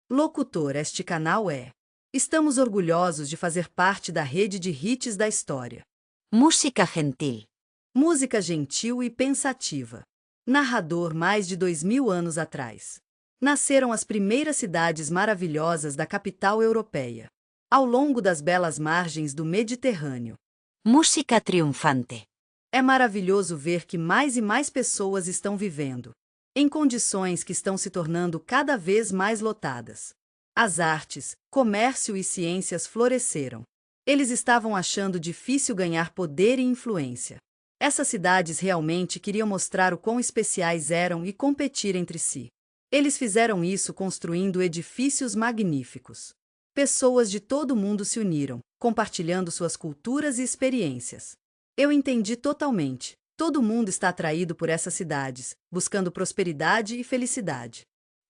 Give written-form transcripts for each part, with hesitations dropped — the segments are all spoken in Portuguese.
Locutor, este canal é. Estamos orgulhosos de fazer parte da rede de hits da história. Música gentil. Música gentil e pensativa. Narrador mais de 2000 anos atrás. Nasceram as primeiras cidades maravilhosas da capital europeia. Ao longo das belas margens do Mediterrâneo. Música triunfante. É maravilhoso ver que mais e mais pessoas estão vivendo em condições que estão se tornando cada vez mais lotadas. As artes, comércio e ciências floresceram. Eles estavam achando difícil ganhar poder e influência. Essas cidades realmente queriam mostrar o quão especiais eram e competir entre si. Eles fizeram isso construindo edifícios magníficos. Pessoas de todo o mundo se uniram, compartilhando suas culturas e experiências. Eu entendi totalmente. Todo mundo está atraído por essas cidades, buscando prosperidade e felicidade.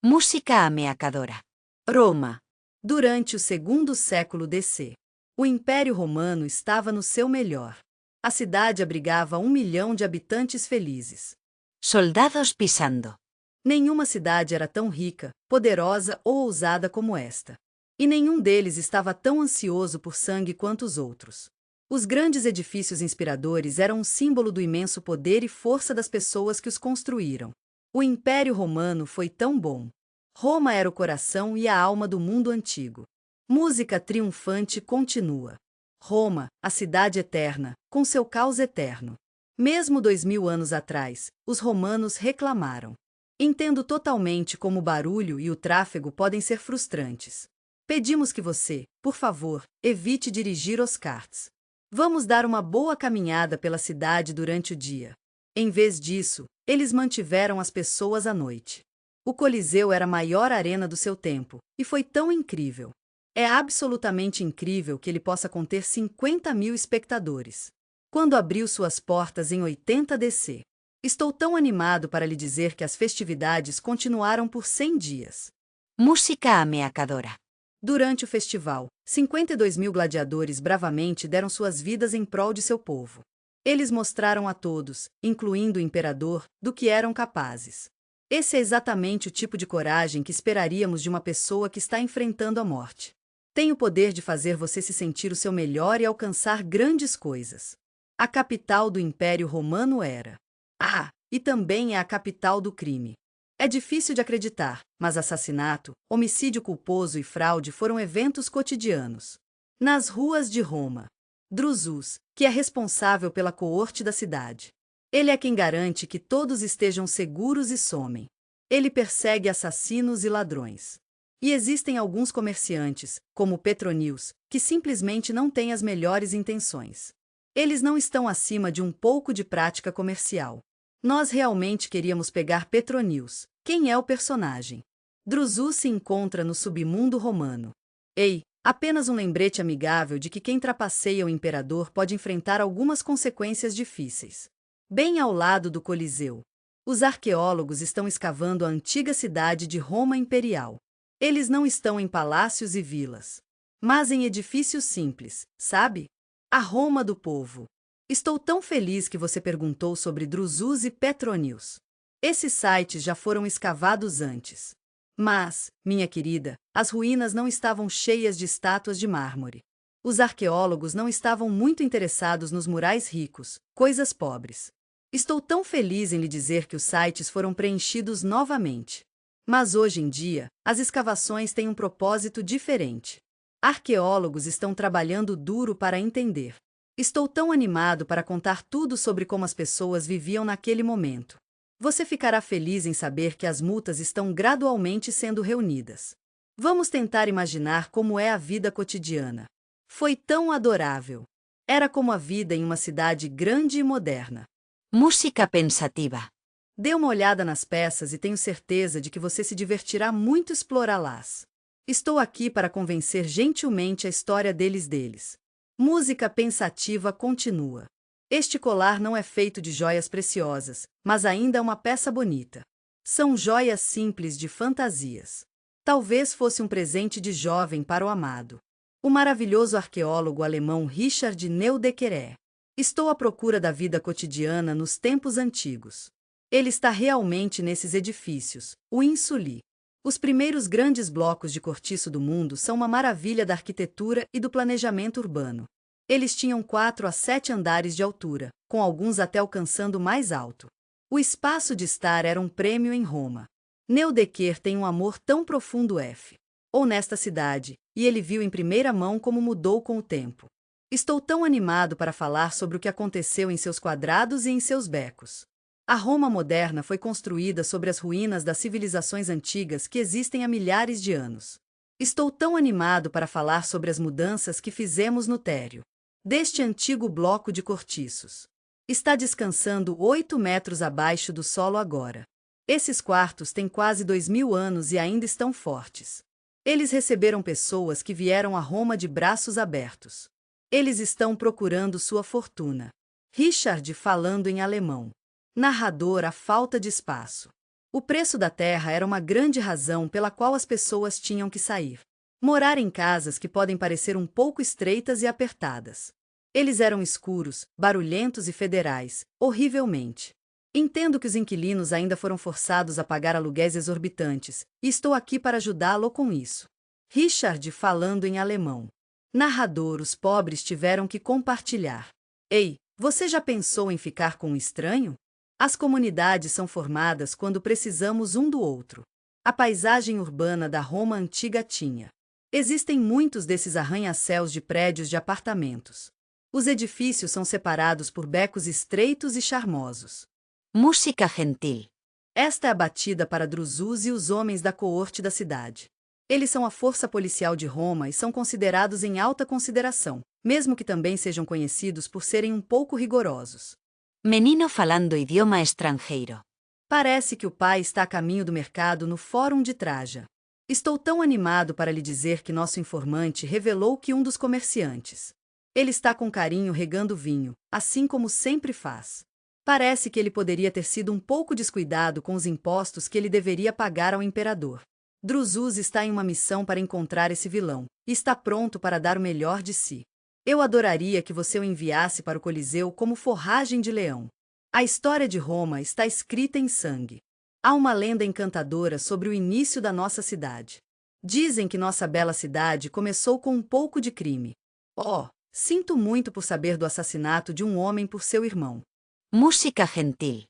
Música ameaçadora. Roma. Durante o segundo século DC, o Império Romano estava no seu melhor. A cidade abrigava 1 milhão de habitantes felizes. Soldados pisando. Nenhuma cidade era tão rica, poderosa ou ousada como esta. E nenhum deles estava tão ansioso por sangue quanto os outros. Os grandes edifícios inspiradores eram um símbolo do imenso poder e força das pessoas que os construíram. O Império Romano foi tão bom. Roma era o coração e a alma do mundo antigo. Música triunfante continua. Roma, a cidade eterna, com seu caos eterno. Mesmo 2000 anos atrás, os romanos reclamaram. Entendo totalmente como o barulho e o tráfego podem ser frustrantes. Pedimos que você, por favor, evite dirigir os karts. Vamos dar uma boa caminhada pela cidade durante o dia. Em vez disso, eles mantiveram as pessoas à noite. O Coliseu era a maior arena do seu tempo, e foi tão incrível. É absolutamente incrível que ele possa conter 50.000 espectadores. Quando abriu suas portas em 80 DC. Estou tão animado para lhe dizer que as festividades continuaram por 100 dias. Música ameaçadora. Durante o festival, 52.000 gladiadores bravamente deram suas vidas em prol de seu povo. Eles mostraram a todos, incluindo o imperador, do que eram capazes. Esse é exatamente o tipo de coragem que esperaríamos de uma pessoa que está enfrentando a morte. Tem o poder de fazer você se sentir o seu melhor e alcançar grandes coisas. A capital do Império Romano era. E também é a capital do crime. É difícil de acreditar, mas assassinato, homicídio culposo e fraude foram eventos cotidianos. Nas ruas de Roma. Drusus, que é responsável pela coorte da cidade. Ele é quem garante que todos estejam seguros e somem. Ele persegue assassinos e ladrões. E existem alguns comerciantes, como Petronius, que simplesmente não têm as melhores intenções. Eles não estão acima de um pouco de prática comercial. Nós realmente queríamos pegar Petronius. Quem é o personagem? Drusus se encontra no submundo romano. Ei, apenas um lembrete amigável de que quem trapaceia o imperador pode enfrentar algumas consequências difíceis. Bem ao lado do Coliseu. Os arqueólogos estão escavando a antiga cidade de Roma Imperial. Eles não estão em palácios e vilas, mas em edifícios simples, sabe? A Roma do povo. Estou tão feliz que você perguntou sobre Drusus e Petronius. Esses sites já foram escavados antes. Mas, minha querida, as ruínas não estavam cheias de estátuas de mármore. Os arqueólogos não estavam muito interessados nos murais ricos, coisas pobres. Estou tão feliz em lhe dizer que os sites foram preenchidos novamente. Mas hoje em dia, as escavações têm um propósito diferente. Arqueólogos estão trabalhando duro para entender. Estou tão animado para contar tudo sobre como as pessoas viviam naquele momento. Você ficará feliz em saber que as multas estão gradualmente sendo reunidas. Vamos tentar imaginar como é a vida cotidiana. Foi tão adorável. Era como a vida em uma cidade grande e moderna. Música pensativa. Dê uma olhada nas peças e tenho certeza de que você se divertirá muito explorá-las. Estou aqui para convencer gentilmente a história deles. Música pensativa continua. Este colar não é feito de joias preciosas, mas ainda é uma peça bonita. São joias simples de fantasias. Talvez fosse um presente de jovem para o amado. O maravilhoso arqueólogo alemão Richard Neudecker. Estou à procura da vida cotidiana nos tempos antigos. Ele está realmente nesses edifícios, o Insuli. Os primeiros grandes blocos de cortiço do mundo são uma maravilha da arquitetura e do planejamento urbano. Eles tinham 4 a 7 andares de altura, com alguns até alcançando o mais alto. O espaço de estar era um prêmio em Roma. Neudecker tem um amor tão profundo ou nesta cidade, e ele viu em primeira mão como mudou com o tempo. Estou tão animado para falar sobre o que aconteceu em seus quadrados e em seus becos. A Roma moderna foi construída sobre as ruínas das civilizações antigas que existem há milhares de anos. Estou tão animado para falar sobre as mudanças que fizemos no térreo deste antigo bloco de cortiços. Está descansando 8 metros abaixo do solo agora. Esses quartos têm quase 2000 anos e ainda estão fortes. Eles receberam pessoas que vieram a Roma de braços abertos. Eles estão procurando sua fortuna. Richard falando em alemão. Narrador: a falta de espaço. O preço da terra era uma grande razão pela qual as pessoas tinham que sair. Morar em casas que podem parecer um pouco estreitas e apertadas. Eles eram escuros, barulhentos e federais, horrivelmente. Entendo que os inquilinos ainda foram forçados a pagar aluguéis exorbitantes, e estou aqui para ajudá-lo com isso. Richard falando em alemão. Narrador: os pobres tiveram que compartilhar. Ei, você já pensou em ficar com um estranho? As comunidades são formadas quando precisamos um do outro. A paisagem urbana da Roma antiga tinha. Existem muitos desses arranha-céus de prédios de apartamentos. Os edifícios são separados por becos estreitos e charmosos. Música gentil. Esta é a batida para Drusus e os homens da coorte da cidade. Eles são a força policial de Roma e são considerados em alta consideração, mesmo que também sejam conhecidos por serem um pouco rigorosos. Menino falando idioma estrangeiro. Parece que o pai está a caminho do mercado no Fórum de Traja. Estou tão animado para lhe dizer que nosso informante revelou que um dos comerciantes. Ele está com carinho regando vinho, assim como sempre faz. Parece que ele poderia ter sido um pouco descuidado com os impostos que ele deveria pagar ao imperador. Drusus está em uma missão para encontrar esse vilão, e está pronto para dar o melhor de si. Eu adoraria que você o enviasse para o Coliseu como forragem de leão. A história de Roma está escrita em sangue. Há uma lenda encantadora sobre o início da nossa cidade. Dizem que nossa bela cidade começou com um pouco de crime. Oh, sinto muito por saber do assassinato de um homem por seu irmão. Música gentil.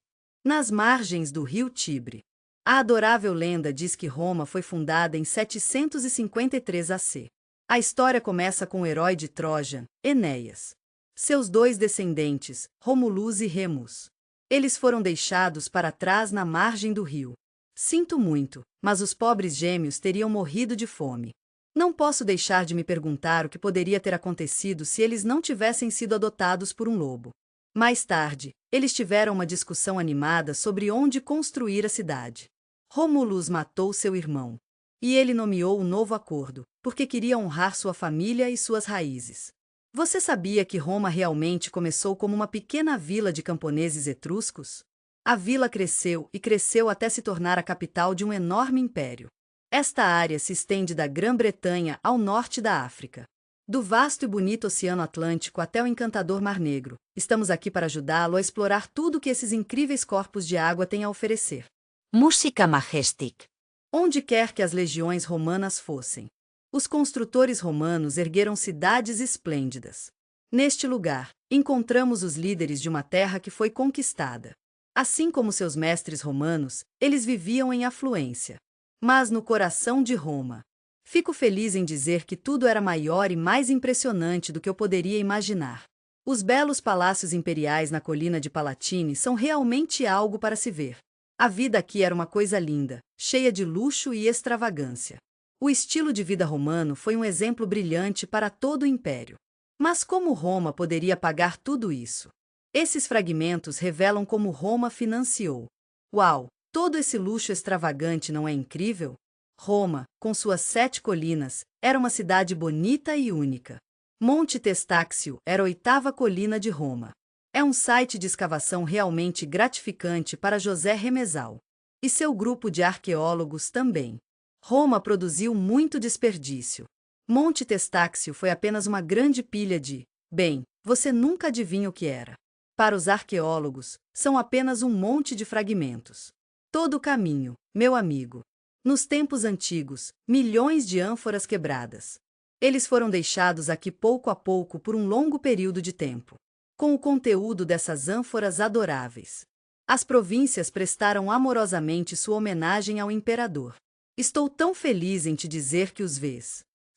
Nas margens do rio Tibre. A adorável lenda diz que Roma foi fundada em 753 AC. A história começa com o herói de Troja, Enéas. Seus 2 descendentes, Romulus e Remus. Eles foram deixados para trás na margem do rio. Sinto muito, mas os pobres gêmeos teriam morrido de fome. Não posso deixar de me perguntar o que poderia ter acontecido se eles não tivessem sido adotados por um lobo. Mais tarde, eles tiveram uma discussão animada sobre onde construir a cidade. Romulus matou seu irmão. E ele nomeou um novo acordo, porque queria honrar sua família e suas raízes. Você sabia que Roma realmente começou como uma pequena vila de camponeses etruscos? A vila cresceu e cresceu até se tornar a capital de um enorme império. Esta área se estende da Grã-Bretanha ao norte da África. Do vasto e bonito Oceano Atlântico até o encantador Mar Negro, estamos aqui para ajudá-lo a explorar tudo que esses incríveis corpos de água têm a oferecer. Música majestic. Onde quer que as legiões romanas fossem, os construtores romanos ergueram cidades esplêndidas. Neste lugar, encontramos os líderes de uma terra que foi conquistada. Assim como seus mestres romanos, eles viviam em afluência. Mas no coração de Roma. Fico feliz em dizer que tudo era maior e mais impressionante do que eu poderia imaginar. Os belos palácios imperiais na colina de Palatine são realmente algo para se ver. A vida aqui era uma coisa linda, cheia de luxo e extravagância. O estilo de vida romano foi um exemplo brilhante para todo o império. Mas como Roma poderia pagar tudo isso? Esses fragmentos revelam como Roma financiou. Uau! Todo esse luxo extravagante não é incrível? Roma, com suas 7 colinas, era uma cidade bonita e única. Monte Testácio era a 8ª colina de Roma. É um site de escavação realmente gratificante para José Remesal. E seu grupo de arqueólogos também. Roma produziu muito desperdício. Monte Testácio foi apenas uma grande pilha de... Bem, você nunca adivinha o que era. Para os arqueólogos, são apenas um monte de fragmentos. Todo o caminho, meu amigo. Nos tempos antigos, milhões de ânforas quebradas. Eles foram deixados aqui pouco a pouco por um longo período de tempo. Com o conteúdo dessas ânforas adoráveis, as províncias prestaram amorosamente sua homenagem ao imperador. Estou tão feliz em te dizer que os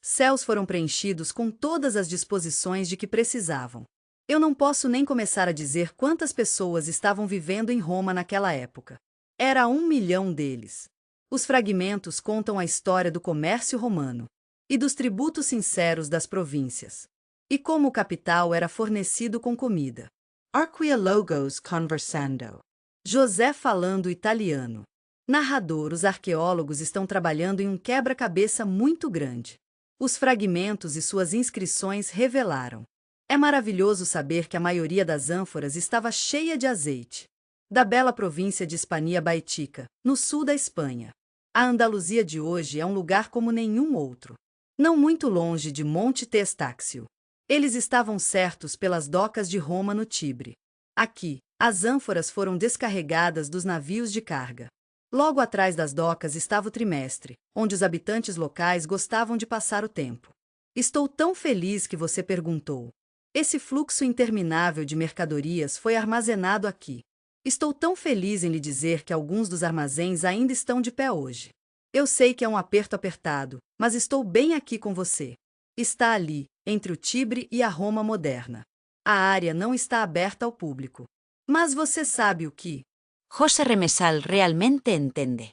céus foram preenchidos com todas as disposições de que precisavam. Eu não posso nem começar a dizer quantas pessoas estavam vivendo em Roma naquela época. Era 1 milhão deles. Os fragmentos contam a história do comércio romano e dos tributos sinceros das províncias, e como o capital era fornecido com comida. Arqueólogos conversando. José falando italiano. Narrador: os arqueólogos estão trabalhando em um quebra-cabeça muito grande. Os fragmentos e suas inscrições revelaram. É maravilhoso saber que a maioria das ânforas estava cheia de azeite. Da bela província de Hispania Baetica, no sul da Espanha. A Andaluzia de hoje é um lugar como nenhum outro. Não muito longe de Monte Testaccio. Eles estavam certos pelas docas de Roma no Tibre. Aqui, as ânforas foram descarregadas dos navios de carga. Logo atrás das docas estava o trimestre, onde os habitantes locais gostavam de passar o tempo. Estou tão feliz que você perguntou. Esse fluxo interminável de mercadorias foi armazenado aqui. Estou tão feliz em lhe dizer que alguns dos armazéns ainda estão de pé hoje. Eu sei que é um aperto apertado, mas estou bem aqui com você. Está ali, entre o Tibre e a Roma moderna. A área não está aberta ao público. Mas você sabe o que? José Remesal realmente entende.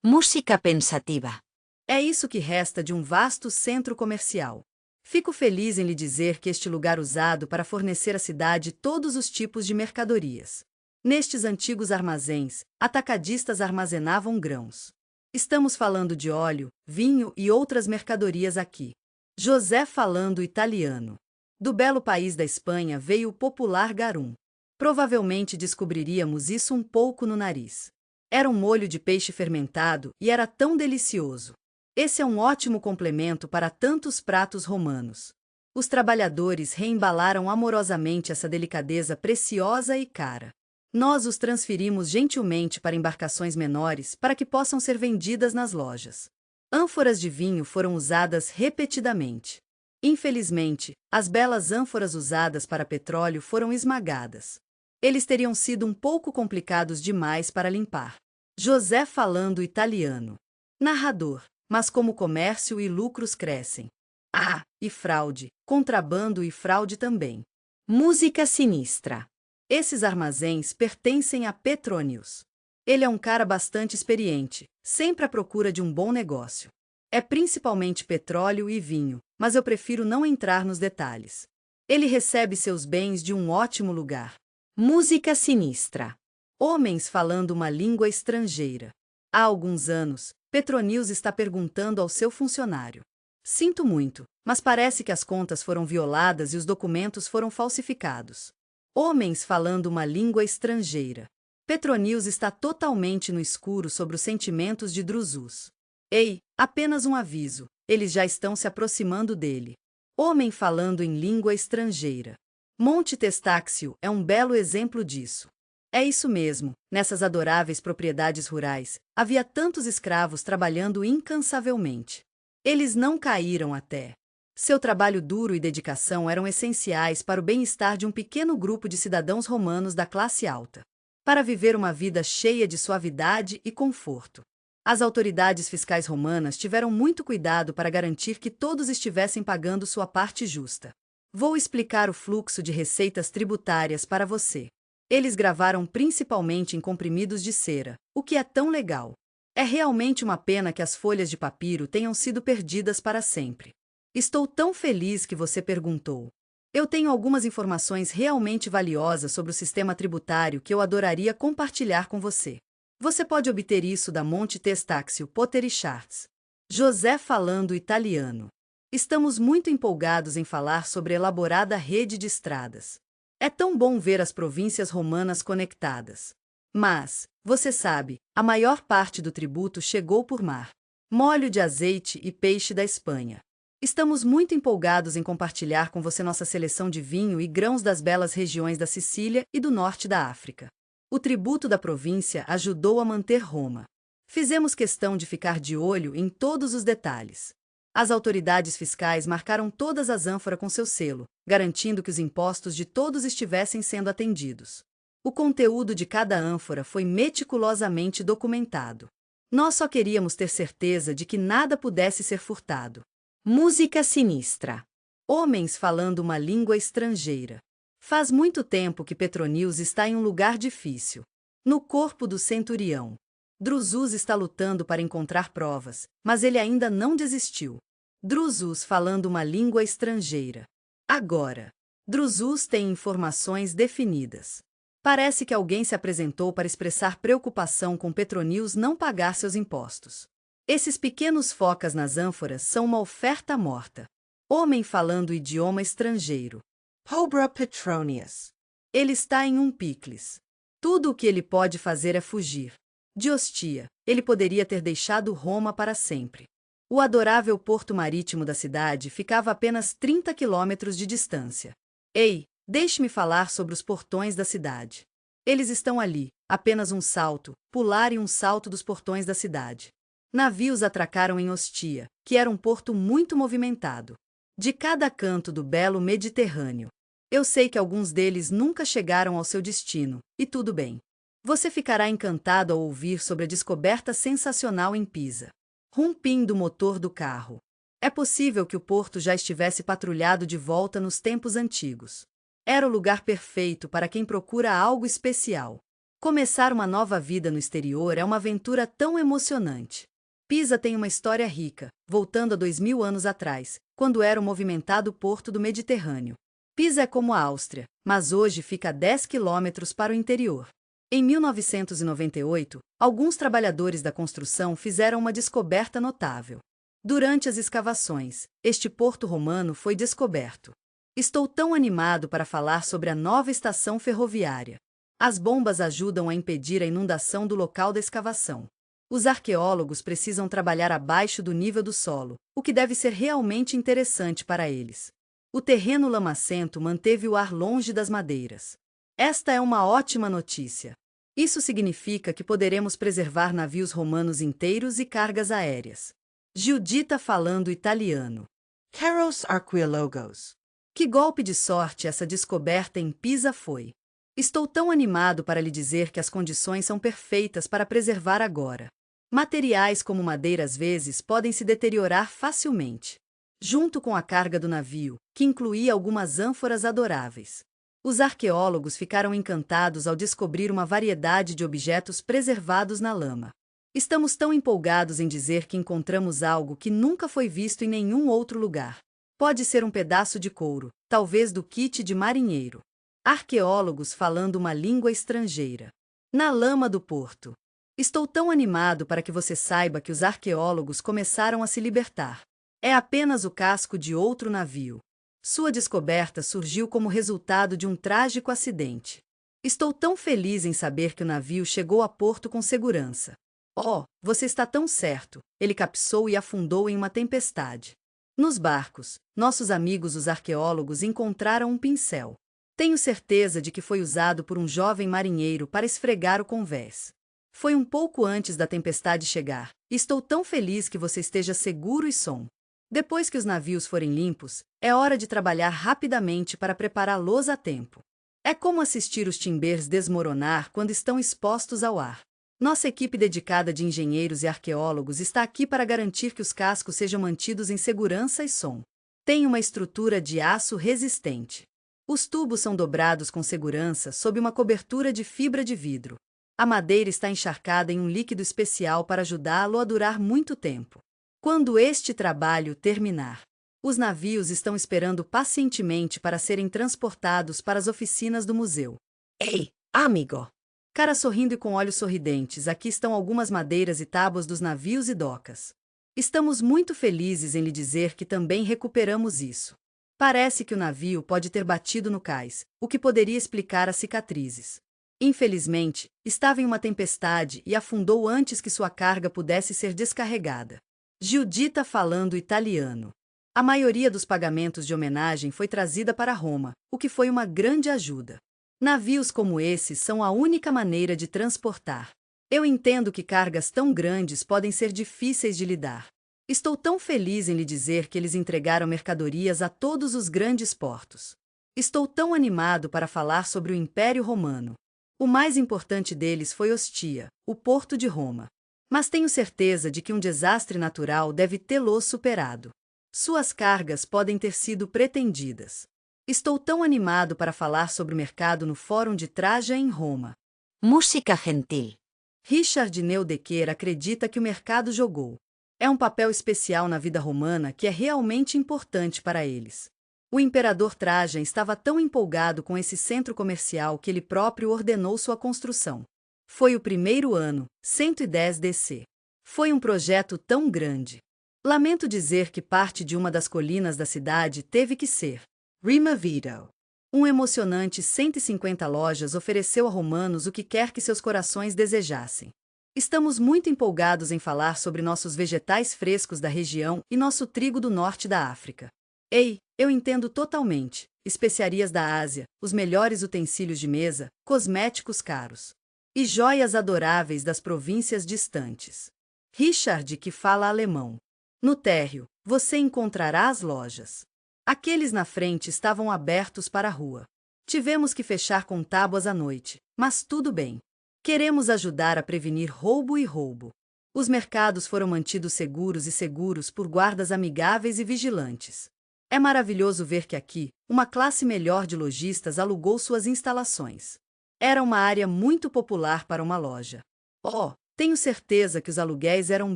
Música pensativa. É isso que resta de um vasto centro comercial. Fico feliz em lhe dizer que este lugar usado para fornecer à cidade todos os tipos de mercadorias. Nestes antigos armazéns, atacadistas armazenavam grãos. Estamos falando de óleo, vinho e outras mercadorias aqui. José falando italiano. Do belo país da Espanha veio o popular garum. Provavelmente descobriríamos isso um pouco no nariz. Era um molho de peixe fermentado e era tão delicioso. Esse é um ótimo complemento para tantos pratos romanos. Os trabalhadores reembalaram amorosamente essa delicadeza preciosa e cara. Nós os transferimos gentilmente para embarcações menores para que possam ser vendidas nas lojas. Ânforas de vinho foram usadas repetidamente. Infelizmente, as belas ânforas usadas para petróleo foram esmagadas. Eles teriam sido um pouco complicados demais para limpar. José falando italiano. Narrador: mas como o comércio e lucros crescem. Ah, e fraude, contrabando e fraude também. Música sinistra. Esses armazéns pertencem a Petronius. Ele é um cara bastante experiente, sempre à procura de um bom negócio. É principalmente petróleo e vinho, mas eu prefiro não entrar nos detalhes. Ele recebe seus bens de um ótimo lugar. Música sinistra. Homens falando uma língua estrangeira. Há alguns anos, Petronius está perguntando ao seu funcionário: sinto muito, mas parece que as contas foram violadas e os documentos foram falsificados. Homens falando uma língua estrangeira. Petronius está totalmente no escuro sobre os sentimentos de Drusus. Ei, apenas um aviso, eles já estão se aproximando dele. Homem falando em língua estrangeira. Monte Testaccio é um belo exemplo disso. É isso mesmo, nessas adoráveis propriedades rurais, havia tantos escravos trabalhando incansavelmente. Eles não caíram até. Seu trabalho duro e dedicação eram essenciais para o bem-estar de um pequeno grupo de cidadãos romanos da classe alta, para viver uma vida cheia de suavidade e conforto. As autoridades fiscais romanas tiveram muito cuidado para garantir que todos estivessem pagando sua parte justa. Vou explicar o fluxo de receitas tributárias para você. Eles gravaram principalmente em comprimidos de cera, o que é tão legal. É realmente uma pena que as folhas de papiro tenham sido perdidas para sempre. Estou tão feliz que você perguntou. Eu tenho algumas informações realmente valiosas sobre o sistema tributário que eu adoraria compartilhar com você. Você pode obter isso da Monte Testaccio Pottery Charts. José falando italiano. Estamos muito empolgados em falar sobre a elaborada rede de estradas. É tão bom ver as províncias romanas conectadas. Mas, você sabe, a maior parte do tributo chegou por mar. Molho de azeite e peixe da Espanha. Estamos muito empolgados em compartilhar com você nossa seleção de vinho e grãos das belas regiões da Sicília e do norte da África. O tributo da província ajudou a manter Roma Fizemos questão de ficar de olho em todos os detalhes. As autoridades fiscais marcaram todas as ânforas com seu selo, garantindo que os impostos de todos estivessem sendo atendidos. O conteúdo de cada ânfora foi meticulosamente documentado. Nós só queríamos ter certeza de que nada pudesse ser furtado. Música sinistra. Homens falando uma língua estrangeira. Faz muito tempo que Petronius está em um lugar difícil. No corpo do centurião. Drusus está lutando para encontrar provas, mas ele ainda não desistiu. Drusus falando uma língua estrangeira. Agora, Drusus tem informações definidas. Parece que alguém se apresentou para expressar preocupação com Petronius não pagar seus impostos. Esses pequenos focas nas ânforas são uma oferta morta. Homem falando idioma estrangeiro. Pobra Petronius. Ele está em um picles. Tudo o que ele pode fazer é fugir. De Ostia, ele poderia ter deixado Roma para sempre. O adorável porto marítimo da cidade ficava a apenas 30 quilômetros de distância. Ei, deixe-me falar sobre os portões da cidade. Eles estão ali, apenas um salto, pular e um salto dos portões da cidade. Navios atracaram em Ostia, que era um porto muito movimentado. De cada canto do belo Mediterrâneo. Eu sei que alguns deles nunca chegaram ao seu destino, e tudo bem. Você ficará encantado ao ouvir sobre a descoberta sensacional em Pisa. Rumpim do motor do carro. É possível que o porto já estivesse patrulhado de volta nos tempos antigos. Era o lugar perfeito para quem procura algo especial. Começar uma nova vida no exterior é uma aventura tão emocionante. Pisa tem uma história rica, voltando a 2000 anos atrás, quando era o movimentado porto do Mediterrâneo. Pisa é como a Áustria, mas hoje fica a 10 quilômetros para o interior. Em 1998, alguns trabalhadores da construção fizeram uma descoberta notável. Durante as escavações, este porto romano foi descoberto. Estou tão animado para falar sobre a nova estação ferroviária. As bombas ajudam a impedir a inundação do local da escavação. Os arqueólogos precisam trabalhar abaixo do nível do solo, o que deve ser realmente interessante para eles. O terreno lamacento manteve o ar longe das madeiras. Esta é uma ótima notícia. Isso significa que poderemos preservar navios romanos inteiros e cargas aéreas. Giudita falando italiano. Caros arqueólogos. Que golpe de sorte essa descoberta em Pisa foi. Estou tão animado para lhe dizer que as condições são perfeitas para preservar agora. Materiais como madeira às vezes podem se deteriorar facilmente. Junto com a carga do navio, que incluía algumas ânforas adoráveis. Os arqueólogos ficaram encantados ao descobrir uma variedade de objetos preservados na lama. Estamos tão empolgados em dizer que encontramos algo que nunca foi visto em nenhum outro lugar. Pode ser um pedaço de couro, talvez do kit de marinheiro. Arqueólogos falando uma língua estrangeira. Na lama do porto. Estou tão animado para que você saiba que os arqueólogos começaram a se libertar. É apenas o casco de outro navio. Sua descoberta surgiu como resultado de um trágico acidente. Estou tão feliz em saber que o navio chegou a porto com segurança. Oh, você está tão certo. Ele capsou e afundou em uma tempestade. Nos barcos, nossos amigos os arqueólogos encontraram um pincel. Tenho certeza de que foi usado por um jovem marinheiro para esfregar o convés. Foi um pouco antes da tempestade chegar. Estou tão feliz que você esteja seguro e são. Depois que os navios forem limpos, é hora de trabalhar rapidamente para prepará-los a tempo. É como assistir os timbers desmoronar quando estão expostos ao ar. Nossa equipe dedicada de engenheiros e arqueólogos está aqui para garantir que os cascos sejam mantidos em segurança e som. Tem uma estrutura de aço resistente. Os tubos são dobrados com segurança sob uma cobertura de fibra de vidro. A madeira está encharcada em um líquido especial para ajudá-lo a durar muito tempo. Quando este trabalho terminar, os navios estão esperando pacientemente para serem transportados para as oficinas do museu. Ei, amigo! Cara sorrindo e com olhos sorridentes, aqui estão algumas madeiras e tábuas dos navios e docas. Estamos muito felizes em lhe dizer que também recuperamos isso. Parece que o navio pode ter batido no cais, o que poderia explicar as cicatrizes. Infelizmente, estava em uma tempestade e afundou antes que sua carga pudesse ser descarregada. Giudita falando italiano. A maioria dos pagamentos de homenagem foi trazida para Roma, o que foi uma grande ajuda. Navios como esses são a única maneira de transportar Eu entendo que cargas tão grandes podem ser difíceis de lidar. Estou tão feliz em lhe dizer que eles entregaram mercadorias a todos os grandes portos. Estou tão animado para falar sobre o Império Romano. O mais importante deles foi Ostia, o porto de Roma. Mas tenho certeza de que um desastre natural deve tê-lo superado. Suas cargas podem ter sido pretendidas. Estou tão animado para falar sobre o mercado no Fórum de Traja em Roma. Música gentil. Richard Neudecker acredita que o mercado jogou. É um papel especial na vida romana que é realmente importante para eles. O imperador Trajan estava tão empolgado com esse centro comercial que ele próprio ordenou sua construção. Foi o primeiro ano, 110 DC. Foi um projeto tão grande. Lamento dizer que parte de uma das colinas da cidade teve que ser removido. Um emocionante 150 lojas ofereceu a romanos o que quer que seus corações desejassem. Estamos muito empolgados em falar sobre nossos vegetais frescos da região e nosso trigo do norte da África. Ei, eu entendo totalmente. Especiarias da Ásia, os melhores utensílios de mesa, cosméticos caros. E joias adoráveis das províncias distantes. Richard, que fala alemão. No térreo, você encontrará as lojas. Aqueles na frente estavam abertos para a rua. Tivemos que fechar com tábuas à noite, mas tudo bem. Queremos ajudar a prevenir roubo e roubo. Os mercados foram mantidos seguros por guardas amigáveis e vigilantes. É maravilhoso ver que aqui, uma classe melhor de lojistas alugou suas instalações. Era uma área muito popular para uma loja. Oh, tenho certeza que os aluguéis eram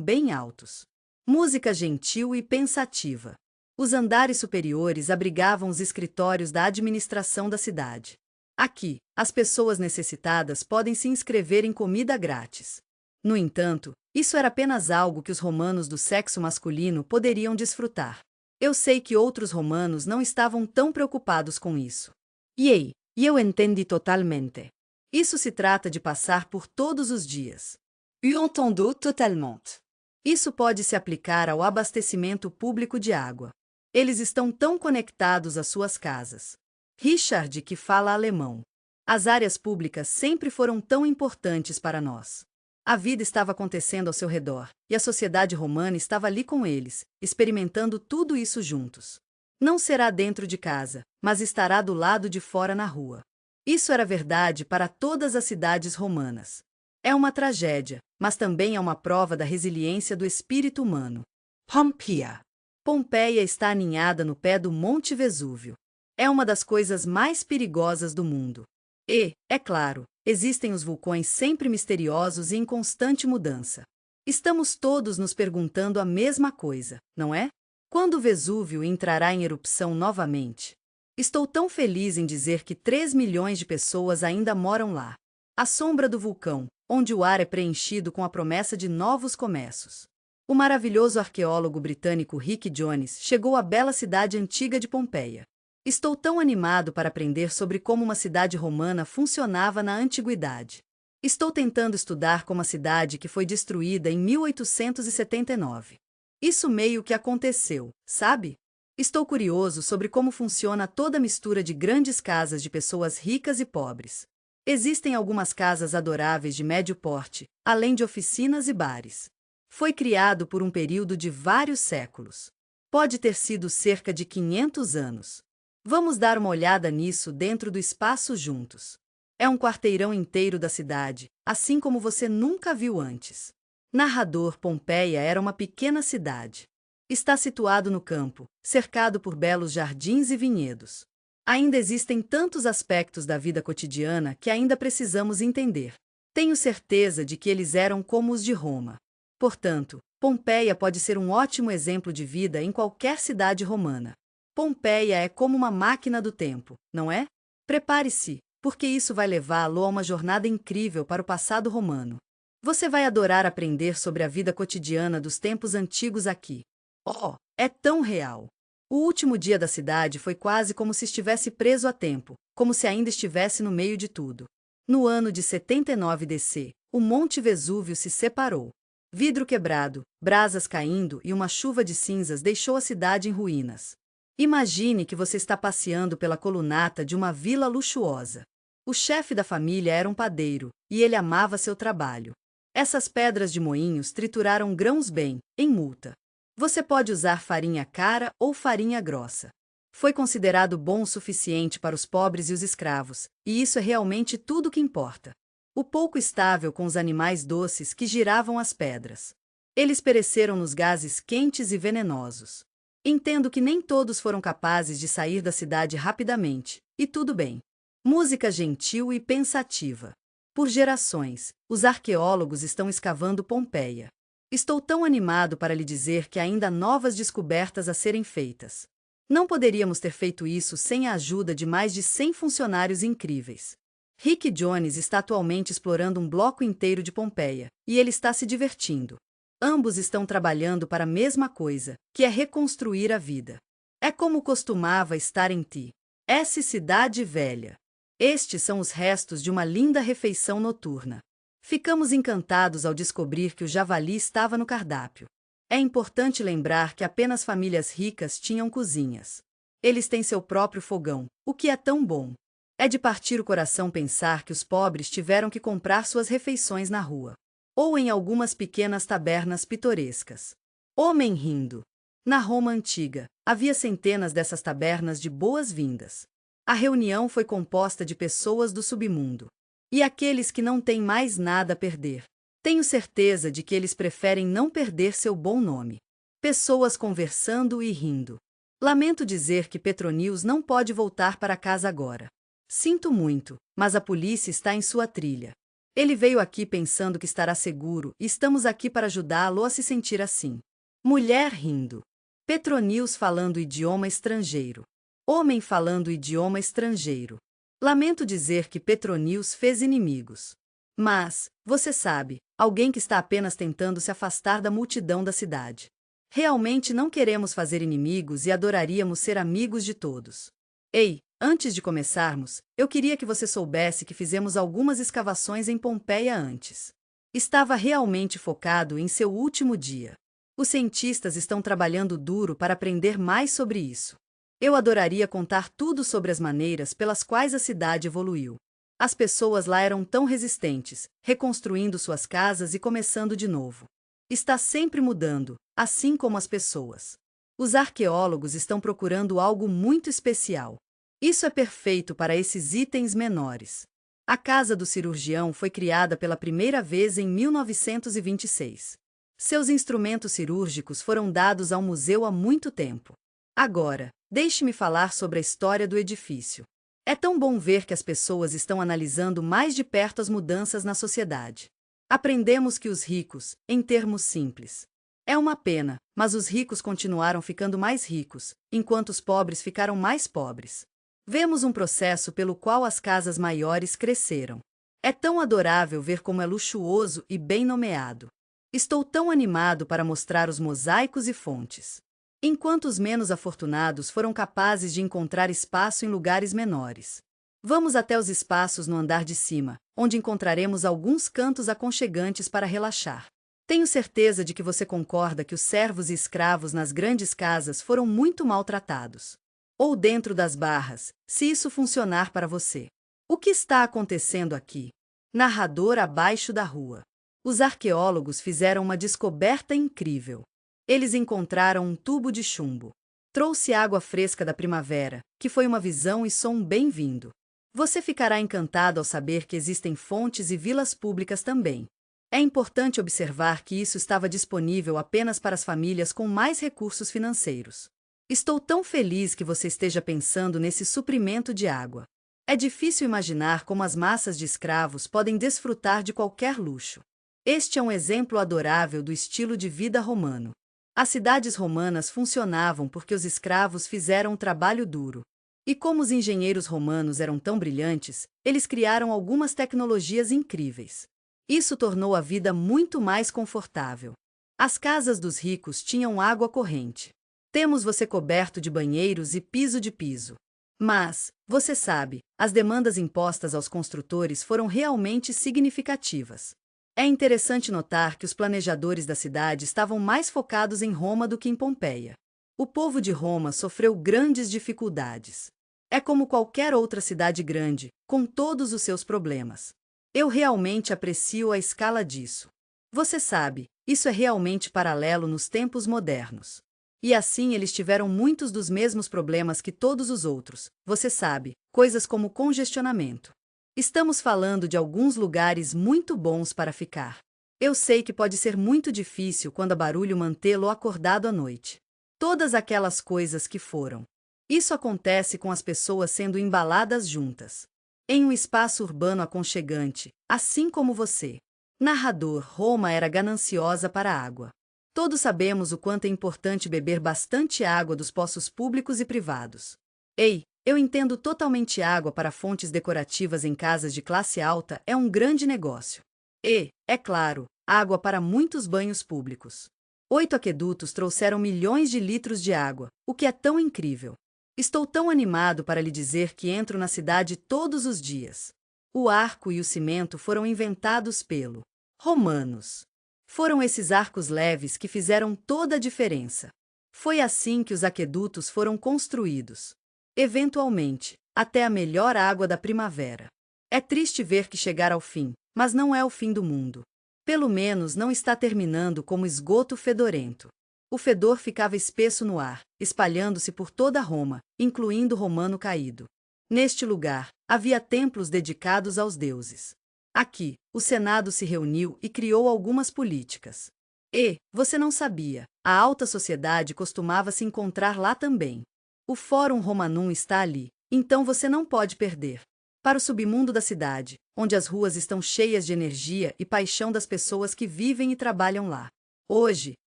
bem altos. Música gentil e pensativa. Os andares superiores abrigavam os escritórios da administração da cidade. Aqui, as pessoas necessitadas podem se inscrever em comida grátis. No entanto, isso era apenas algo que os romanos do sexo masculino poderiam desfrutar. Eu sei que outros romanos não estavam tão preocupados com isso. E eu entendi totalmente. Isso se trata de passar por todos os dias. Eu entendo totalmente. Isso pode se aplicar ao abastecimento público de água. Eles estão tão conectados às suas casas. Richard, que fala alemão. As áreas públicas sempre foram tão importantes para nós. A vida estava acontecendo ao seu redor, e a sociedade romana estava ali com eles, experimentando tudo isso juntos. Não será dentro de casa, mas estará do lado de fora na rua. Isso era verdade para todas as cidades romanas. É uma tragédia, mas também é uma prova da resiliência do espírito humano. Pompeia. Pompeia está aninhada no pé do Monte Vesúvio. É uma das coisas mais perigosas do mundo. E, é claro, existem os vulcões sempre misteriosos e em constante mudança. Estamos todos nos perguntando a mesma coisa, não é? Quando o Vesúvio entrará em erupção novamente? Estou tão feliz em dizer que 3 milhões de pessoas ainda moram lá. À sombra do vulcão, onde o ar é preenchido com a promessa de novos começos. O maravilhoso arqueólogo britânico Rick Jones chegou à bela cidade antiga de Pompeia. Estou tão animado para aprender sobre como uma cidade romana funcionava na antiguidade. Estou tentando estudar como a cidade que foi destruída em 1879. Isso meio que aconteceu, sabe? Estou curioso sobre como funciona toda a mistura de grandes casas de pessoas ricas e pobres. Existem algumas casas adoráveis de médio porte, além de oficinas e bares. Foi criado por um período de vários séculos. Pode ter sido cerca de 500 anos. Vamos dar uma olhada nisso dentro do espaço juntos. É um quarteirão inteiro da cidade, assim como você nunca viu antes. Narrador: Pompeia era uma pequena cidade. Está situado no campo, cercado por belos jardins e vinhedos. Ainda existem tantos aspectos da vida cotidiana que ainda precisamos entender. Tenho certeza de que eles eram como os de Roma. Portanto, Pompeia pode ser um ótimo exemplo de vida em qualquer cidade romana. Pompeia é como uma máquina do tempo, não é? Prepare-se, porque isso vai levá-lo a uma jornada incrível para o passado romano. Você vai adorar aprender sobre a vida cotidiana dos tempos antigos aqui. Oh, é tão real! O último dia da cidade foi quase como se estivesse preso a tempo, como se ainda estivesse no meio de tudo. No ano de 79 DC, o Monte Vesúvio se separou. Vidro quebrado, brasas caindo e uma chuva de cinzas deixou a cidade em ruínas. Imagine que você está passeando pela colunata de uma vila luxuosa. O chefe da família era um padeiro, e ele amava seu trabalho. Essas pedras de moinhos trituraram grãos bem, em multa. Você pode usar farinha cara ou farinha grossa. Foi considerado bom o suficiente para os pobres e os escravos, e isso é realmente tudo o que importa. O pouco estável com os animais doces que giravam as pedras. Eles pereceram nos gases quentes e venenosos. Entendo que nem todos foram capazes de sair da cidade rapidamente, e tudo bem. Música gentil e pensativa. Por gerações, os arqueólogos estão escavando Pompeia. Estou tão animado para lhe dizer que ainda há novas descobertas a serem feitas. Não poderíamos ter feito isso sem a ajuda de mais de 100 funcionários incríveis. Rick Jones está atualmente explorando um bloco inteiro de Pompeia, e ele está se divertindo. Ambos estão trabalhando para a mesma coisa, que é reconstruir a vida. É como costumava estar em Ti. Essa cidade velha. Estes são os restos de uma linda refeição noturna. Ficamos encantados ao descobrir que o javali estava no cardápio. É importante lembrar que apenas famílias ricas tinham cozinhas. Eles têm seu próprio fogão, o que é tão bom. É de partir o coração pensar que os pobres tiveram que comprar suas refeições na rua. Ou em algumas pequenas tabernas pitorescas. Homem rindo. Na Roma antiga, havia centenas dessas tabernas de boas-vindas. A reunião foi composta de pessoas do submundo. E aqueles que não têm mais nada a perder. Tenho certeza de que eles preferem não perder seu bom nome. Pessoas conversando e rindo. Lamento dizer que Petronius não pode voltar para casa agora. Sinto muito, mas a polícia está em sua trilha. Ele veio aqui pensando que estará seguro e estamos aqui para ajudá-lo a se sentir assim. Mulher rindo. Petronius falando idioma estrangeiro. Homem falando idioma estrangeiro. Lamento dizer que Petronius fez inimigos. Mas, você sabe, alguém que está apenas tentando se afastar da multidão da cidade. Realmente não queremos fazer inimigos e adoraríamos ser amigos de todos. Ei, antes de começarmos, eu queria que você soubesse que fizemos algumas escavações em Pompeia antes. Estava realmente focado em seu último dia. Os cientistas estão trabalhando duro para aprender mais sobre isso. Eu adoraria contar tudo sobre as maneiras pelas quais a cidade evoluiu. As pessoas lá eram tão resistentes, reconstruindo suas casas e começando de novo. Está sempre mudando, assim como as pessoas. Os arqueólogos estão procurando algo muito especial. Isso é perfeito para esses itens menores. A casa do cirurgião foi criada pela primeira vez em 1926. Seus instrumentos cirúrgicos foram dados ao museu há muito tempo. Agora, deixe-me falar sobre a história do edifício. É tão bom ver que as pessoas estão analisando mais de perto as mudanças na sociedade. Aprendemos que os ricos, em termos simples, é uma pena, mas os ricos continuaram ficando mais ricos, enquanto os pobres ficaram mais pobres. Vemos um processo pelo qual as casas maiores cresceram. É tão adorável ver como é luxuoso e bem nomeado. Estou tão animado para mostrar os mosaicos e fontes. Enquanto os menos afortunados foram capazes de encontrar espaço em lugares menores. Vamos até os espaços no andar de cima, onde encontraremos alguns cantos aconchegantes para relaxar. Tenho certeza de que você concorda que os servos e escravos nas grandes casas foram muito maltratados. Ou dentro das barras, se isso funcionar para você. O que está acontecendo aqui? Narrador abaixo da rua. Os arqueólogos fizeram uma descoberta incrível. Eles encontraram um tubo de chumbo. Trouxe água fresca da primavera, que foi uma visão e som bem-vindo. Você ficará encantado ao saber que existem fontes e vilas públicas também. É importante observar que isso estava disponível apenas para as famílias com mais recursos financeiros. Estou tão feliz que você esteja pensando nesse suprimento de água. É difícil imaginar como as massas de escravos podem desfrutar de qualquer luxo. Este é um exemplo adorável do estilo de vida romano. As cidades romanas funcionavam porque os escravos fizeram um trabalho duro. E como os engenheiros romanos eram tão brilhantes, eles criaram algumas tecnologias incríveis. Isso tornou a vida muito mais confortável. As casas dos ricos tinham água corrente. Temos você coberto de banheiros e piso de piso. Mas, você sabe, as demandas impostas aos construtores foram realmente significativas. É interessante notar que os planejadores da cidade estavam mais focados em Roma do que em Pompeia. O povo de Roma sofreu grandes dificuldades. É como qualquer outra cidade grande, com todos os seus problemas. Eu realmente aprecio a escala disso. Você sabe, isso é realmente paralelo nos tempos modernos. E assim eles tiveram muitos dos mesmos problemas que todos os outros, você sabe, coisas como congestionamento. Estamos falando de alguns lugares muito bons para ficar. Eu sei que pode ser muito difícil quando há barulho mantê-lo acordado à noite. Todas aquelas coisas que foram. Isso acontece com as pessoas sendo embaladas juntas. Em um espaço urbano aconchegante, assim como você. Narrador, Roma era gananciosa para a água. Todos sabemos o quanto é importante beber bastante água dos poços públicos e privados. Ei, eu entendo totalmente água para fontes decorativas em casas de classe alta é um grande negócio. E, é claro, água para muitos banhos públicos. 8 aquedutos trouxeram milhões de litros de água, o que é tão incrível. Estou tão animado para lhe dizer que entro na cidade todos os dias. O arco e o cimento foram inventados pelo romanos. Foram esses arcos leves que fizeram toda a diferença. Foi assim que os aquedutos foram construídos. Eventualmente, até a melhor água da primavera. É triste ver que chegar ao fim, mas não é o fim do mundo. Pelo menos não está terminando como esgoto fedorento. O fedor ficava espesso no ar, espalhando-se por toda Roma, incluindo Romano caído. Neste lugar, havia templos dedicados aos deuses. Aqui, o Senado se reuniu e criou algumas políticas. E, você não sabia, a alta sociedade costumava se encontrar lá também. O Fórum Romanum está ali, então você não pode perder. Para o submundo da cidade, onde as ruas estão cheias de energia e paixão das pessoas que vivem e trabalham lá. Hoje,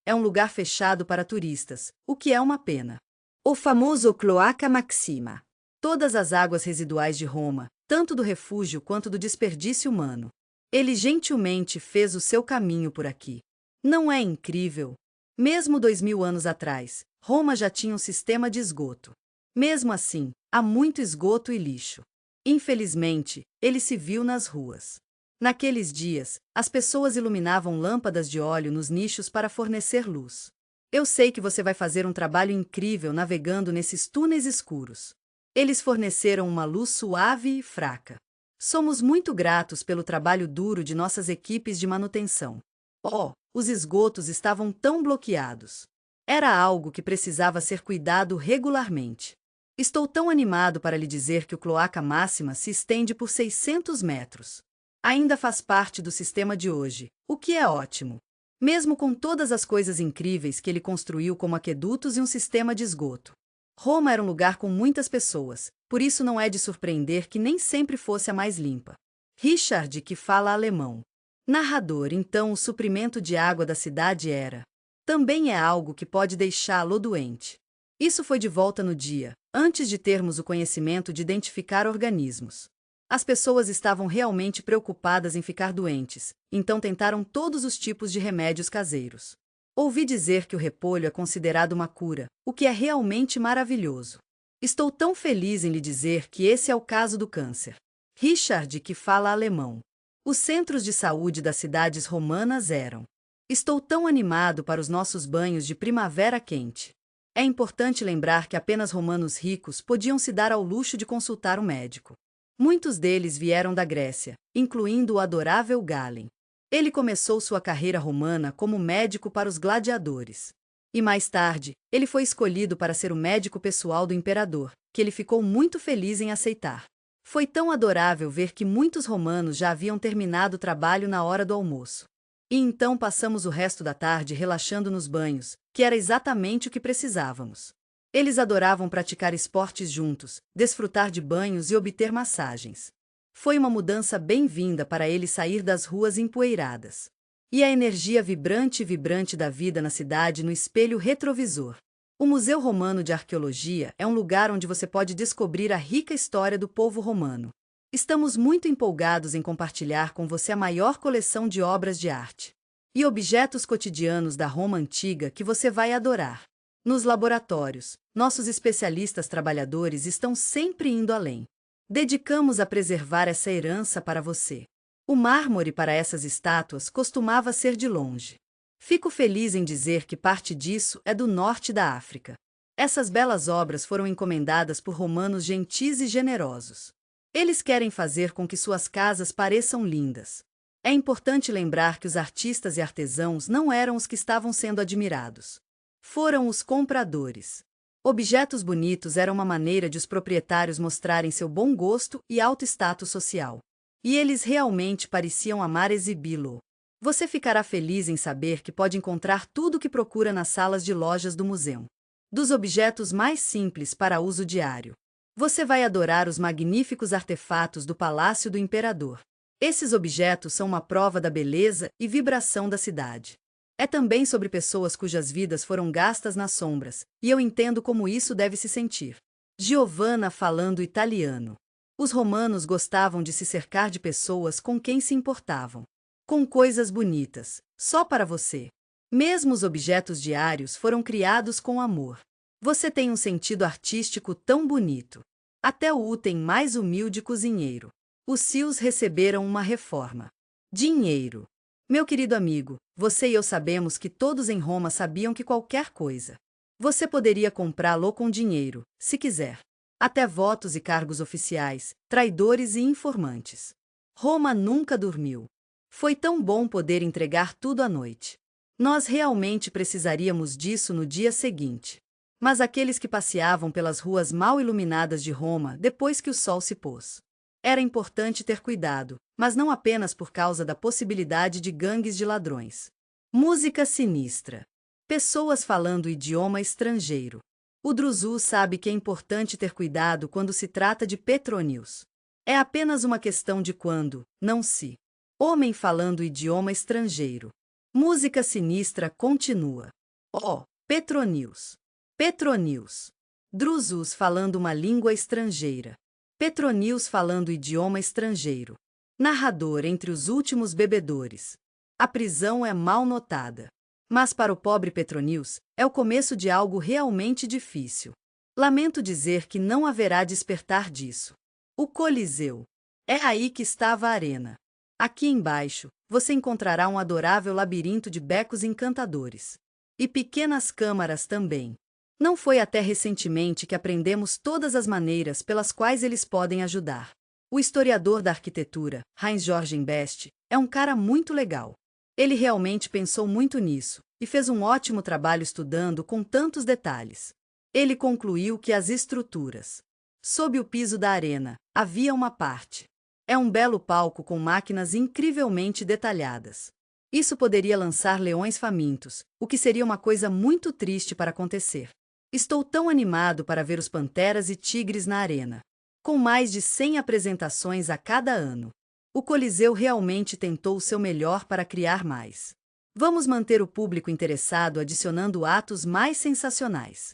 é um lugar fechado para turistas, o que é uma pena. O famoso Cloaca Maxima. Todas as águas residuais de Roma, tanto do refúgio quanto do desperdício humano. Ele gentilmente fez o seu caminho por aqui. Não é incrível? Mesmo 2000 anos atrás, Roma já tinha um sistema de esgoto. Mesmo assim, há muito esgoto e lixo. Infelizmente, ele se viu nas ruas. Naqueles dias, as pessoas iluminavam lâmpadas de óleo nos nichos para fornecer luz. Eu sei que você vai fazer um trabalho incrível navegando nesses túneis escuros. Eles forneceram uma luz suave e fraca. Somos muito gratos pelo trabalho duro de nossas equipes de manutenção. Oh, os esgotos estavam tão bloqueados. Era algo que precisava ser cuidado regularmente. Estou tão animado para lhe dizer que o Cloaca Máxima se estende por 600 metros. Ainda faz parte do sistema de hoje, o que é ótimo. Mesmo com todas as coisas incríveis que ele construiu como aquedutos e um sistema de esgoto. Roma era um lugar com muitas pessoas, por isso não é de surpreender que nem sempre fosse a mais limpa. Richard, que fala alemão. Narrador, então o suprimento de água da cidade era. Também é algo que pode deixá-lo doente. Isso foi de volta no dia, antes de termos o conhecimento de identificar organismos. As pessoas estavam realmente preocupadas em ficar doentes, então tentaram todos os tipos de remédios caseiros. Ouvi dizer que o repolho é considerado uma cura, o que é realmente maravilhoso. Estou tão feliz em lhe dizer que esse é o caso do câncer. Richard, que fala alemão. Os centros de saúde das cidades romanas eram. Estou tão animado para os nossos banhos de primavera quente. É importante lembrar que apenas romanos ricos podiam se dar ao luxo de consultar um médico. Muitos deles vieram da Grécia, incluindo o adorável Galen. Ele começou sua carreira romana como médico para os gladiadores. E mais tarde, ele foi escolhido para ser o médico pessoal do imperador, que ele ficou muito feliz em aceitar. Foi tão adorável ver que muitos romanos já haviam terminado o trabalho na hora do almoço. E então passamos o resto da tarde relaxando nos banhos, que era exatamente o que precisávamos. Eles adoravam praticar esportes juntos, desfrutar de banhos e obter massagens. Foi uma mudança bem-vinda para ele sair das ruas empoeiradas. E a energia vibrante da vida na cidade no espelho retrovisor. O Museu Romano de Arqueologia é um lugar onde você pode descobrir a rica história do povo romano. Estamos muito empolgados em compartilhar com você a maior coleção de obras de arte e objetos cotidianos da Roma antiga que você vai adorar. Nos laboratórios, nossos especialistas trabalhadores estão sempre indo além. Dedicamos a preservar essa herança para você. O mármore para essas estátuas costumava ser de longe. Fico feliz em dizer que parte disso é do norte da África. Essas belas obras foram encomendadas por romanos gentis e generosos. Eles querem fazer com que suas casas pareçam lindas. É importante lembrar que os artistas e artesãos não eram os que estavam sendo admirados. Foram os compradores. Objetos bonitos eram uma maneira de os proprietários mostrarem seu bom gosto e alto status social. E eles realmente pareciam amar exibi-lo. Você ficará feliz em saber que pode encontrar tudo o que procura nas salas de lojas do museu. Dos objetos mais simples para uso diário. Você vai adorar os magníficos artefatos do Palácio do Imperador. Esses objetos são uma prova da beleza e vibração da cidade. É também sobre pessoas cujas vidas foram gastas nas sombras, e eu entendo como isso deve se sentir. Giovanna falando italiano. Os romanos gostavam de se cercar de pessoas com quem se importavam. Com coisas bonitas, só para você. Mesmo os objetos diários foram criados com amor. Você tem um sentido artístico tão bonito. Até o item mais humilde cozinheiro. Os Seals receberam uma reforma. Dinheiro. Meu querido amigo, você e eu sabemos que todos em Roma sabiam que qualquer coisa. Você poderia comprá-lo com dinheiro, se quiser. Até votos e cargos oficiais, traidores e informantes. Roma nunca dormiu. Foi tão bom poder entregar tudo à noite. Nós realmente precisaríamos disso no dia seguinte. Mas aqueles que passeavam pelas ruas mal iluminadas de Roma depois que o sol se pôs. Era importante ter cuidado, mas não apenas por causa da possibilidade de gangues de ladrões. Música sinistra. Pessoas falando idioma estrangeiro. O Druzu sabe que é importante ter cuidado quando se trata de Petronius. É apenas uma questão de quando, não se. Homem falando idioma estrangeiro. Música sinistra continua. Oh, Petronius. Petronius. Druzus falando uma língua estrangeira. Petronius falando idioma estrangeiro. Narrador entre os últimos bebedores. A prisão é mal notada. Mas para o pobre Petronius, é o começo de algo realmente difícil. Lamento dizer que não haverá despertar disso. O Coliseu. É aí que estava a arena. Aqui embaixo, você encontrará um adorável labirinto de becos encantadores. E pequenas câmaras também. Não foi até recentemente que aprendemos todas as maneiras pelas quais eles podem ajudar. O historiador da arquitetura, Heinz-Georgen Best, é um cara muito legal. Ele realmente pensou muito nisso, e fez um ótimo trabalho estudando com tantos detalhes. Ele concluiu que as estruturas. Sob o piso da arena, havia uma parte. É um belo palco com máquinas incrivelmente detalhadas. Isso poderia lançar leões famintos, o que seria uma coisa muito triste para acontecer. Estou tão animado para ver os panteras e tigres na arena. Com mais de 100 apresentações a cada ano. O Coliseu realmente tentou o seu melhor para criar mais. Vamos manter o público interessado adicionando atos mais sensacionais.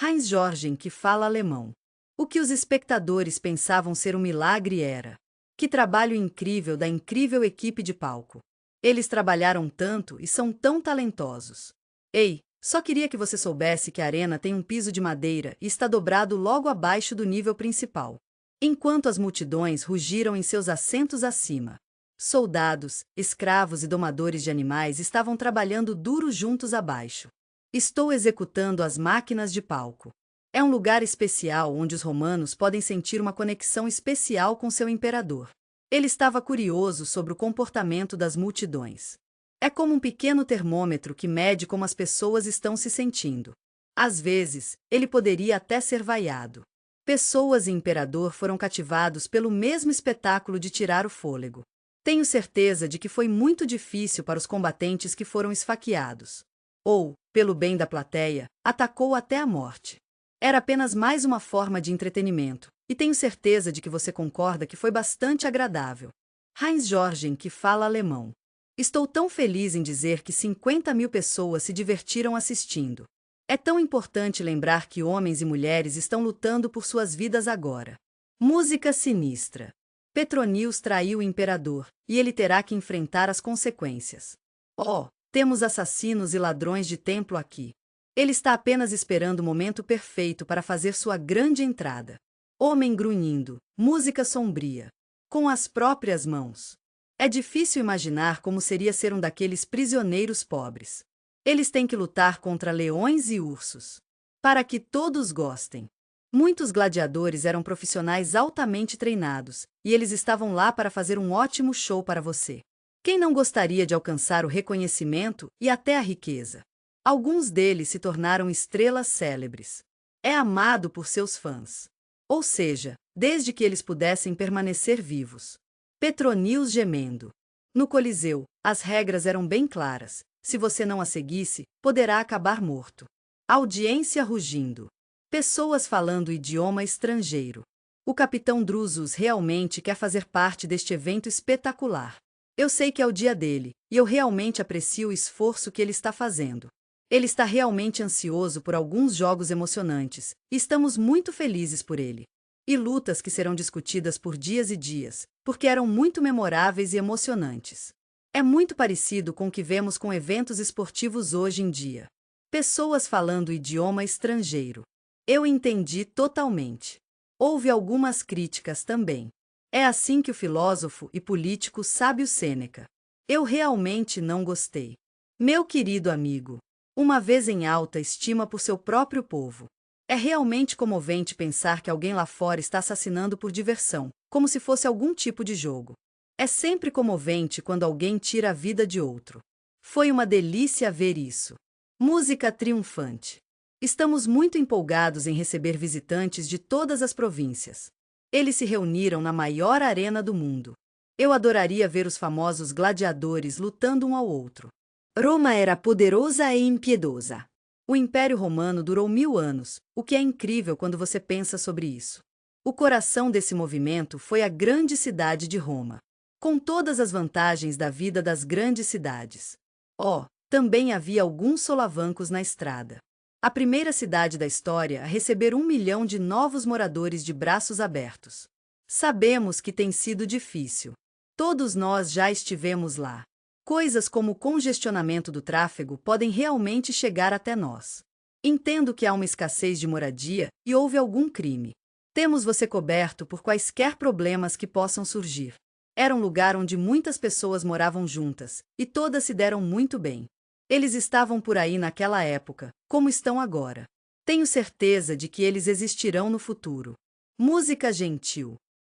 Heinz-Georgen que fala alemão. O que os espectadores pensavam ser um milagre era. Que trabalho incrível da incrível equipe de palco. Eles trabalharam tanto e são tão talentosos. Ei, só queria que você soubesse que a arena tem um piso de madeira e está dobrado logo abaixo do nível principal. Enquanto as multidões rugiram em seus assentos acima. Soldados, escravos e domadores de animais estavam trabalhando duro juntos abaixo. Estou executando as máquinas de palco. É um lugar especial onde os romanos podem sentir uma conexão especial com seu imperador. Ele estava curioso sobre o comportamento das multidões. É como um pequeno termômetro que mede como as pessoas estão se sentindo. Às vezes, ele poderia até ser vaiado. Pessoas e imperador foram cativados pelo mesmo espetáculo de tirar o fôlego. Tenho certeza de que foi muito difícil para os combatentes que foram esfaqueados. Ou, pelo bem da plateia, atacou até a morte. Era apenas mais uma forma de entretenimento, e tenho certeza de que você concorda que foi bastante agradável. Heinz-Georgen que fala alemão. Estou tão feliz em dizer que 50.000 pessoas se divertiram assistindo. É tão importante lembrar que homens e mulheres estão lutando por suas vidas agora. Música sinistra. Petronius traiu o imperador, e ele terá que enfrentar as consequências. Oh, temos assassinos e ladrões de templo aqui. Ele está apenas esperando o momento perfeito para fazer sua grande entrada. Homem grunhindo, música sombria. Com as próprias mãos. É difícil imaginar como seria ser um daqueles prisioneiros pobres. Eles têm que lutar contra leões e ursos. Para que todos gostem. Muitos gladiadores eram profissionais altamente treinados, e eles estavam lá para fazer um ótimo show para você. Quem não gostaria de alcançar o reconhecimento e até a riqueza? Alguns deles se tornaram estrelas célebres. É amado por seus fãs. Ou seja, desde que eles pudessem permanecer vivos. Petronius gemendo. No Coliseu, as regras eram bem claras. Se você não a seguisse, poderá acabar morto. Audiência rugindo. Pessoas falando idioma estrangeiro. O capitão Drusus realmente quer fazer parte deste evento espetacular. Eu sei que é o dia dele, e eu realmente aprecio o esforço que ele está fazendo. Ele está realmente ansioso por alguns jogos emocionantes, e estamos muito felizes por ele. E lutas que serão discutidas por dias e dias, porque eram muito memoráveis e emocionantes. É muito parecido com o que vemos com eventos esportivos hoje em dia. Pessoas falando idioma estrangeiro. Eu entendi totalmente. Houve algumas críticas também. É assim que o filósofo e político sábio Sêneca. Eu realmente não gostei. Meu querido amigo, uma vez em alta estima por seu próprio povo. É realmente comovente pensar que alguém lá fora está assassinando por diversão, como se fosse algum tipo de jogo. É sempre comovente quando alguém tira a vida de outro. Foi uma delícia ver isso. Música triunfante. Estamos muito empolgados em receber visitantes de todas as províncias. Eles se reuniram na maior arena do mundo. Eu adoraria ver os famosos gladiadores lutando um ao outro. Roma era poderosa e impiedosa. O Império Romano durou 1000 anos, o que é incrível quando você pensa sobre isso. O coração desse movimento foi a grande cidade de Roma, com todas as vantagens da vida das grandes cidades. Também havia alguns solavancos na estrada. A primeira cidade da história a receber 1 milhão de novos moradores de braços abertos. Sabemos que tem sido difícil. Todos nós já estivemos lá. Coisas como o congestionamento do tráfego podem realmente chegar até nós. Entendo que há uma escassez de moradia e houve algum crime. Temos você coberto por quaisquer problemas que possam surgir. Era um lugar onde muitas pessoas moravam juntas, e todas se deram muito bem. Eles estavam por aí naquela época, como estão agora. Tenho certeza de que eles existirão no futuro. Música gentil.